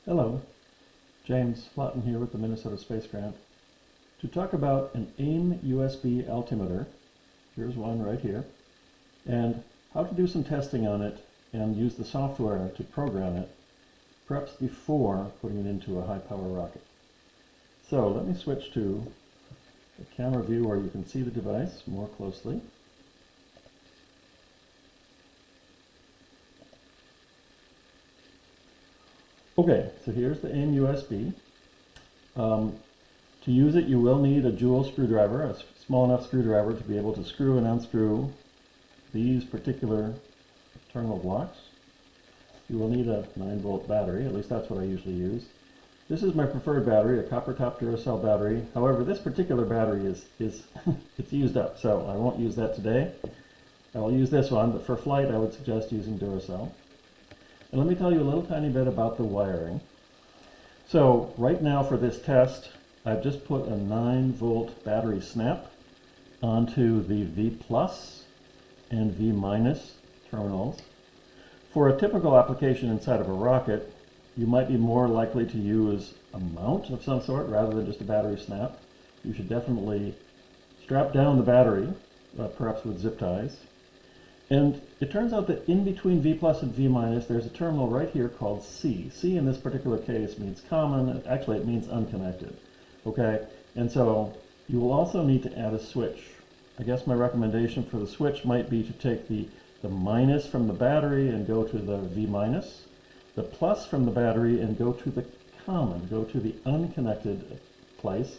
Hello, James Flaten here with the Minnesota Space Grant to talk about an AIM USB altimeter. Here's one right here, and how to do some testing on it and use the software to program it, perhaps before putting it into a high-power rocket. So let me switch to the camera view where you can see the device more closely. Okay, so here's the AIM USB. To use it, you will need a jewel screwdriver, a small enough screwdriver to be able to screw and unscrew these particular terminal blocks. You will need a 9-volt battery, at least that's what I usually use. This is my preferred battery, a copper top Duracell battery. However, this particular battery is it's used up, so I won't use that today. I'll use this one, but for flight I would suggest using Duracell. And let me tell you a little tiny bit about the wiring. So right now for this test, I've just put a 9-volt battery snap onto the V+ and V- terminals. For a typical application inside of a rocket, you might be more likely to use a mount of some sort rather than just a battery snap. You should definitely strap down the battery, perhaps with zip ties. And it turns out that in between V+ and V-, there's a terminal right here called C. C in this particular case means common. Actually, it means unconnected. Okay? And so you will also need to add a switch. I guess my recommendation for the switch might be to take the minus from the battery and go to the V-, the plus from the battery and go to the common, go to the unconnected place,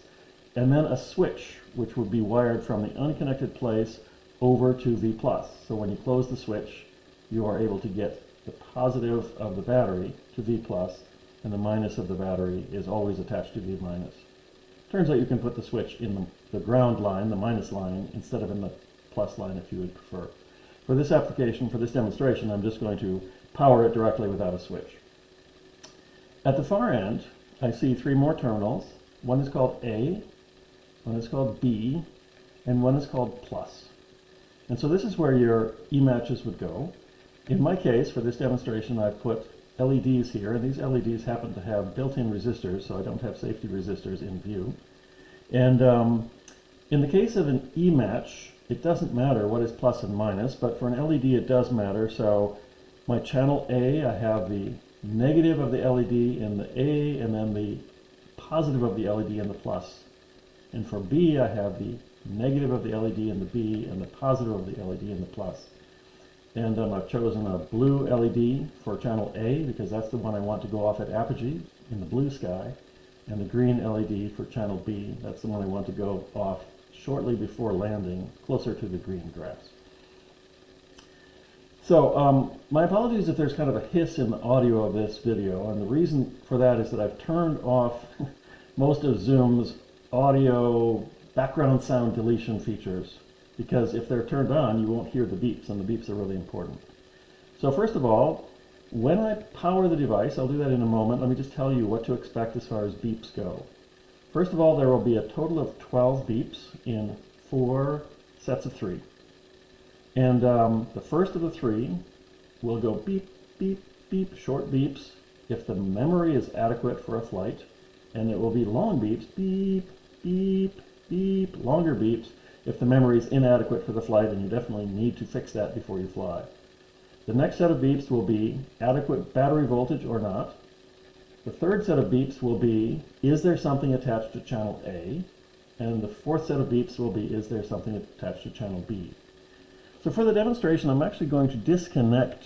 and then a switch, which would be wired from the unconnected place over to V+. So when you close the switch, you are able to get the positive of the battery to V+, and the minus of the battery is always attached to V-. Turns out you can put the switch in the ground line, the minus line, instead of in the plus line if you would prefer. For this application, for this demonstration, I'm just going to power it directly without a switch. At the far end, I see 3 more terminals. One is called A, one is called B, and one is called plus. And so this is where your E-matches would go. In my case, for this demonstration, I've put LEDs here, and these LEDs happen to have built-in resistors, so I don't have safety resistors in view. And in the case of an E-match, it doesn't matter what is plus and minus, but for an LED it does matter. So my channel A, I have the negative of the LED in the A, and then the positive of the LED in the plus. And for B, I have the negative of the LED in the B, and the positive of the LED in the plus. And I've chosen a blue LED for channel A, because that's the one I want to go off at apogee in the blue sky, and the green LED for channel B, that's the one I want to go off shortly before landing, closer to the green grass. So my apologies if there's kind of a hiss in the audio of this video, and the reason for that is that I've turned off most of Zoom's audio background sound deletion features, because if they're turned on, you won't hear the beeps, and the beeps are really important. So first of all, when I power the device, I'll do that in a moment, let me just tell you what to expect as far as beeps go. First of all, there will be a total of 12 beeps in 4 sets of 3. And the first of the 3 will go beep, beep, beep, short beeps, if the memory is adequate for a flight, and it will be long beeps, beep, beep, beep, longer beeps, if the memory is inadequate for the flight, and you definitely need to fix that before you fly. The next set of beeps will be adequate battery voltage or not. The third set of beeps will be, is there something attached to channel A? And the fourth set of beeps will be, is there something attached to channel B? So for the demonstration, I'm actually going to disconnect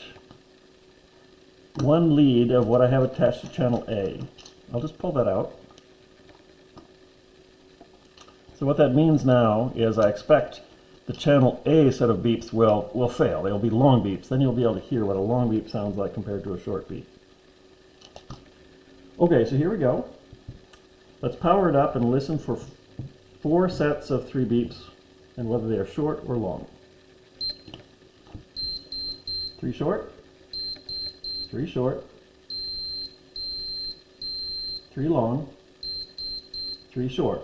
one lead of what I have attached to channel A. I'll just pull that out. So what that means now is I expect the channel A set of beeps will fail. They'll be long beeps. Then you'll be able to hear what a long beep sounds like compared to a short beep. Okay, so here we go. Let's power it up and listen for 4 sets of 3 beeps and whether they are short or long. 3 short, 3 short, 3 long, 3 short.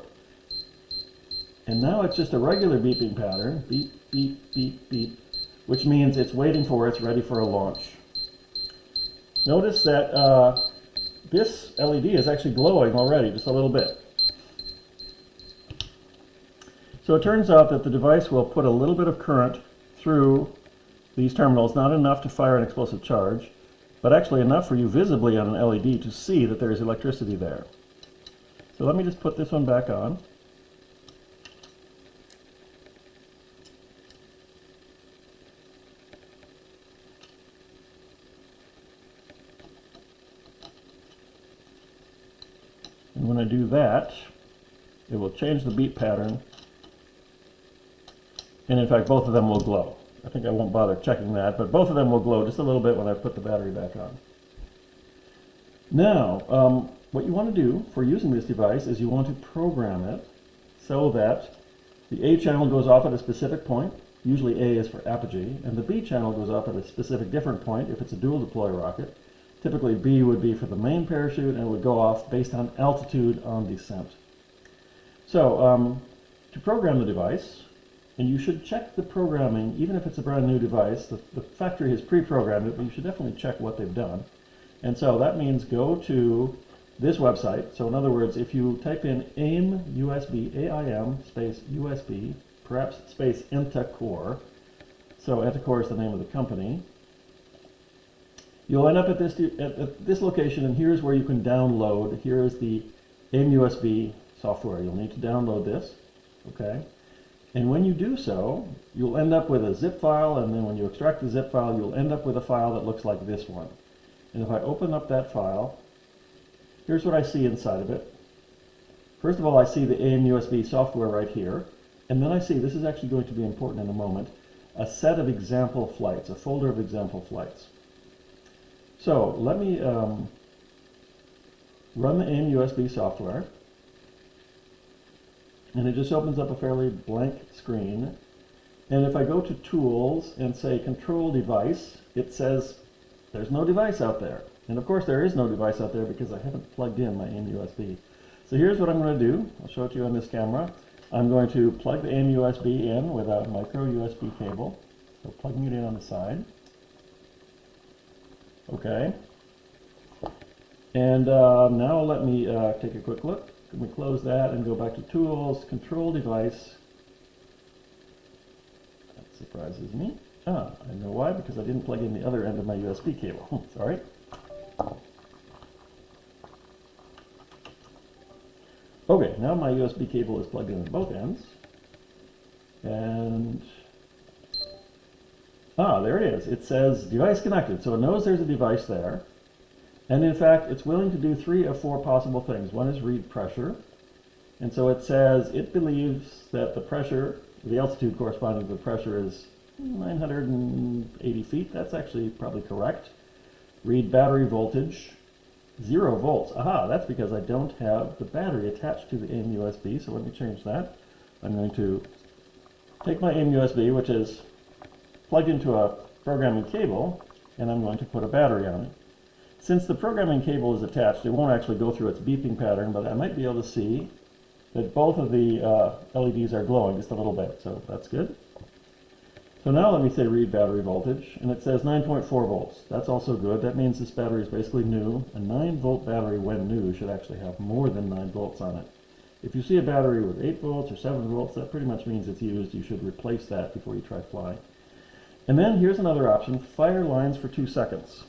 And now it's just a regular beeping pattern, beep, beep, beep, beep, which means it's waiting for, it's ready for a launch. Notice that this LED is actually glowing already, just a little bit. So it turns out that the device will put a little bit of current through these terminals, not enough to fire an explosive charge, but actually enough for you visibly on an LED to see that there is electricity there. So let me just put this one back on. And when I do that, it will change the beat pattern. And in fact, both of them will glow. I think I won't bother checking that, but both of them will glow just a little bit when I put the battery back on. Now, what you want to do for using this device is you want to program it so that the A channel goes off at a specific point. Usually A is for apogee, and the B channel goes off at a specific different point if it's a dual deploy rocket. Typically B would be for the main parachute, and it would go off based on altitude on descent. So, to program the device, and you should check the programming, even if it's a brand new device. The factory has pre-programmed it, but you should definitely check what they've done. And so that means go to this website. So in other words, if you type in AIM USB, A-I-M space USB, perhaps space Entacore, so Entacore is the name of the company, you'll end up at this location, and here's where you can download. Here is the AIM USB software. You'll need to download this, okay? And when you do so, you'll end up with a zip file, and then when you extract the zip file, you'll end up with a file that looks like this one. And if I open up that file, here's what I see inside of it. First of all, I see the AIM USB software right here, and then I see, this is actually going to be important in a moment, a set of example flights, a folder of example flights. So let me run the AIM USB software. And it just opens up a fairly blank screen. And if I go to Tools and say Control Device, it says there's no device out there. And of course there is no device out there because I haven't plugged in my AIM USB. So here's what I'm going to do. I'll show it to you on this camera. I'm going to plug the AIM USB in with a micro USB cable. So plugging it in on the side. Okay. And now let me take a quick look. We close that and go back to Tools, Control Device. That surprises me. I know why, because I didn't plug in the other end of my USB cable. Sorry. Okay, now my USB cable is plugged in at both ends. And there it is. It says device connected, so it knows there's a device there. And in fact, it's willing to do 3 of 4 possible things. One is read pressure. And so it says it believes that the pressure, the altitude corresponding to the pressure is 980 feet. That's actually probably correct. Read battery voltage, 0 volts. Aha, that's because I don't have the battery attached to the AIM USB. So let me change that. I'm going to take my AIM USB, which is plugged into a programming cable, and I'm going to put a battery on it. Since the programming cable is attached, it won't actually go through its beeping pattern, but I might be able to see that both of the LEDs are glowing just a little bit, so that's good. So now let me say read battery voltage, and it says 9.4 volts. That's also good. That means this battery is basically new. A 9-volt battery, when new, should actually have more than 9 volts on it. If you see a battery with 8 volts or 7 volts, that pretty much means it's used. You should replace that before you try flying. And then here's another option, fire lines for 2 seconds.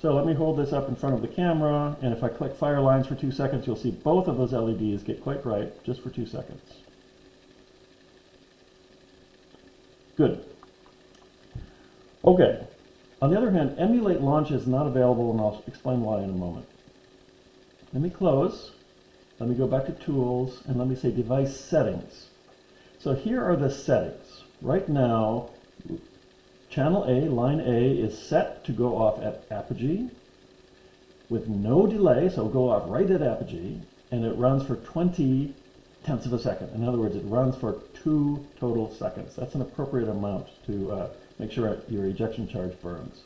So let me hold this up in front of the camera, and if I click fire lines for 2 seconds, you'll see both of those LEDs get quite bright just for 2 seconds. Good. Okay. On the other hand, emulate launch is not available, and I'll explain why in a moment. Let me close. Let me go back to Tools, and let me say Device Settings. So here are the settings. Right now, Channel A, line A, is set to go off at apogee with no delay, so it'll go off right at apogee, and it runs for 20 tenths of a second. In other words, it runs for 2 total seconds. That's an appropriate amount to make sure your ejection charge burns.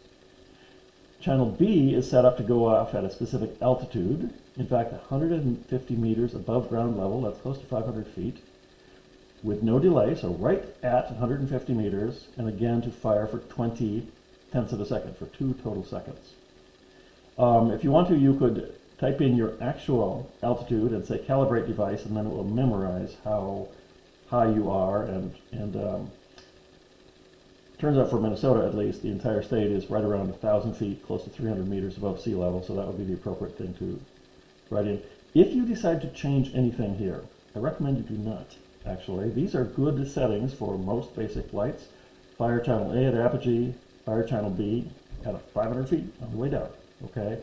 Channel B is set up to go off at a specific altitude, in fact 150 meters above ground level, that's close to 500 feet, with no delay, so right at 150 meters, and again to fire for 20 tenths of a second, for 2 total seconds. If you want to, you could type in your actual altitude and say calibrate device, and then it will memorize how high you are, and turns out for Minnesota at least, the entire state is right around 1,000 feet, close to 300 meters above sea level, so that would be the appropriate thing to write in. If you decide to change anything here, I recommend you do not, actually. These are good settings for most basic flights. Fire channel A at apogee, fire channel B at 500 feet on the way down, okay?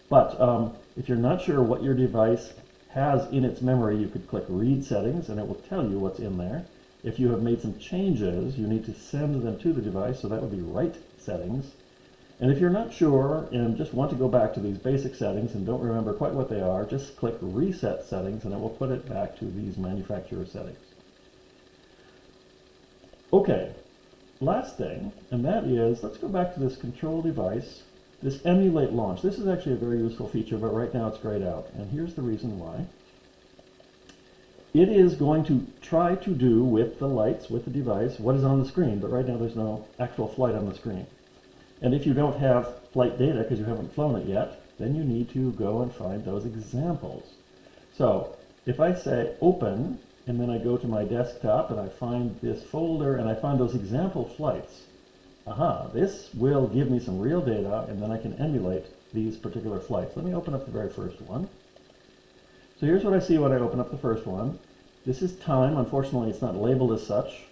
But if you're not sure what your device has in its memory, you could click read settings and it will tell you what's in there. If you have made some changes, you need to send them to the device, so that would be write settings. And if you're not sure and just want to go back to these basic settings and don't remember quite what they are, just click reset settings and it will put it back to these manufacturer settings. Okay, last thing, and that is, let's go back to this control device, this emulate launch. This is actually a very useful feature, but right now it's grayed out, and here's the reason why. It is going to try to do with the lights, with the device, what is on the screen, but right now there's no actual flight on the screen. And if you don't have flight data because you haven't flown it yet, then you need to go and find those examples. So if I say open, and then I go to my desktop and I find this folder and I find those example flights, this will give me some real data, and then I can emulate these particular flights. Let me open up the very first one. So here's what I see when I open up the first one. This is time. Unfortunately, it's not labeled as such.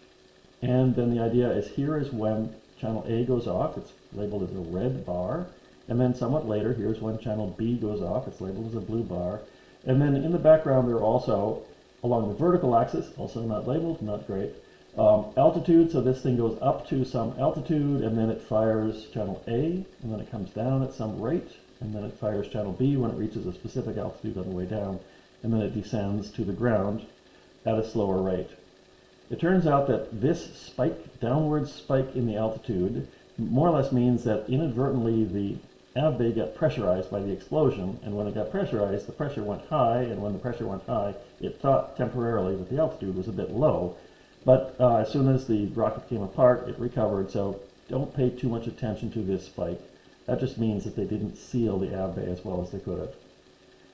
And then the idea is here is when channel A goes off. It's labeled as a red bar. And then somewhat later, here's when channel B goes off. It's labeled as a blue bar. And then in the background, there are also, along the vertical axis, also not labeled, not great, altitude. So this thing goes up to some altitude, and then it fires channel A, and then it comes down at some rate, and then it fires channel B when it reaches a specific altitude on the way down, and then it descends to the ground at a slower rate. It turns out that this spike, downward spike in the altitude, more or less means that inadvertently the av bay got pressurized by the explosion, and when it got pressurized, the pressure went high, and when the pressure went high, it thought temporarily that the altitude was a bit low. But as soon as the rocket came apart, it recovered, so don't pay too much attention to this spike. That just means that they didn't seal the av bay as well as they could have.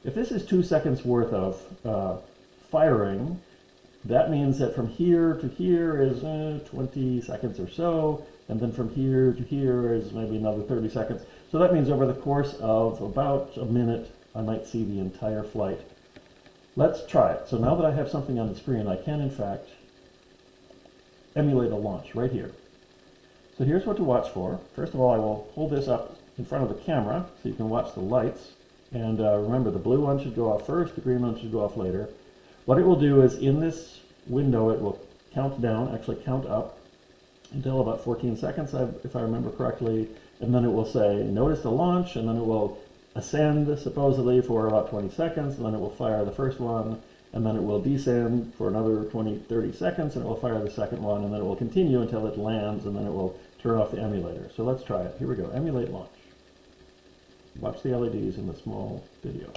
If this is 2 seconds worth of firing, that means that from here to here is 20 seconds or so, and then from here to here is maybe another 30 seconds. So that means over the course of about a minute, I might see the entire flight. Let's try it. So now that I have something on the screen, I can in fact emulate a launch right here. So here's what to watch for. First of all, I will hold this up in front of the camera so you can watch the lights. And remember, the blue one should go off first, the green one should go off later. What it will do is in this window, it will count down, actually count up until about 14 seconds, if I remember correctly. And then it will say, notice the launch, and then it will ascend supposedly for about 20 seconds, and then it will fire the first one, and then it will descend for another 20-30 seconds, and it will fire the second one, and then it will continue until it lands, and then it will turn off the emulator. So let's try it. Here we go. Emulate launch. Watch the LEDs in the small video.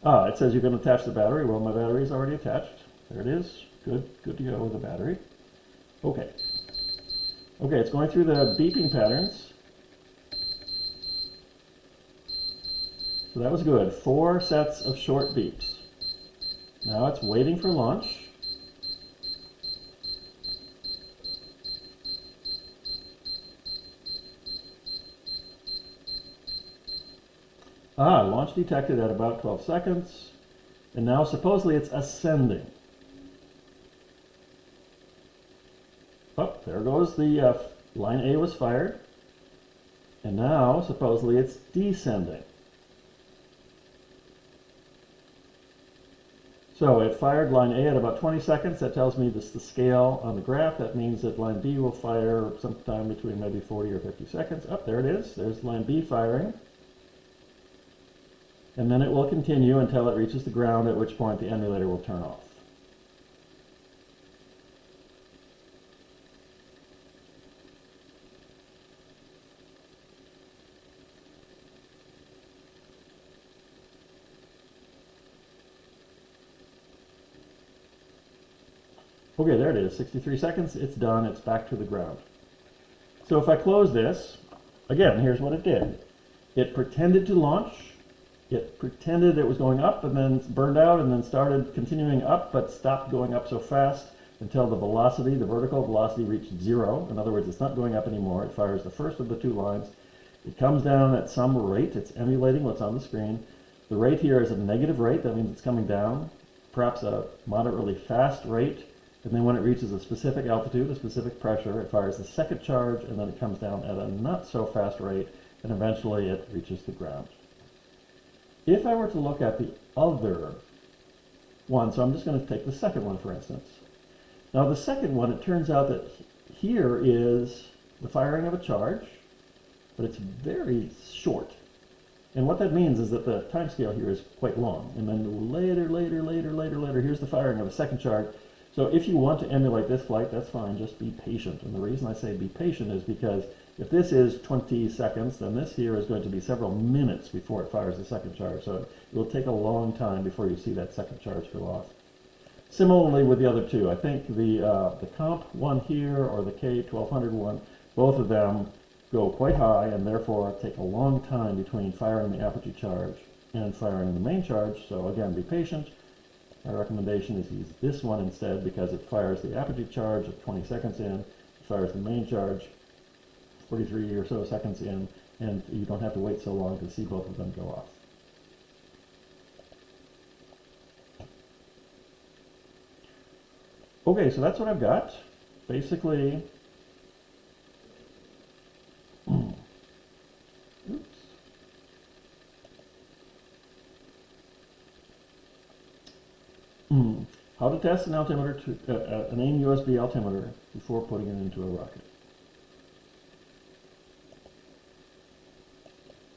It says you can attach the battery. Well, my battery is already attached. There it is. Good to go with the battery. Okay. Okay, it's going through the beeping patterns. So that was good. 4 sets of short beeps. Now it's waiting for launch. Launch detected at about 12 seconds. And now supposedly it's ascending. Oh, there goes the line A was fired. And now supposedly it's descending. So it fired line A at about 20 seconds. That tells me this is the scale on the graph. That means that line B will fire sometime between maybe 40 or 50 seconds. Oh, there it is. There's line B firing. And then it will continue until it reaches the ground, at which point the emulator will turn off. Okay, there it is, 63 seconds, it's done, it's back to the ground. So if I close this, again, here's what it did. It pretended to launch, it pretended it was going up and then burned out and then started continuing up, but stopped going up so fast until the velocity, the vertical velocity, reached 0. In other words, it's not going up anymore. It fires the first of the 2 lines. It comes down at some rate. It's emulating what's on the screen. The rate here is a negative rate. That means it's coming down, perhaps a moderately fast rate. And then when it reaches a specific altitude, a specific pressure, it fires the second charge, and then it comes down at a not so fast rate, and eventually it reaches the ground. If I were to look at the other one, so I'm just going to take the second one for instance. Now the second one, it turns out that here is the firing of a charge, but it's very short. And what that means is that the time scale here is quite long. And then later, here's the firing of a second charge. So if you want to emulate this flight, that's fine, just be patient. And the reason I say be patient is because if this is 20 seconds, then this here is going to be several minutes before it fires the second charge. So it will take a long time before you see that second charge go off. Similarly with the other two, I think the comp one here or the K1200 one, both of them go quite high and therefore take a long time between firing the apogee charge and firing the main charge. So again, be patient. My recommendation is use this one instead because it fires the apogee charge at 20 seconds in, it fires the main charge 43 or so seconds in, and you don't have to wait so long to see both of them go off. Okay, so that's what I've got. Basically, how to test an altimeter, an AIM USB altimeter before putting it into a rocket.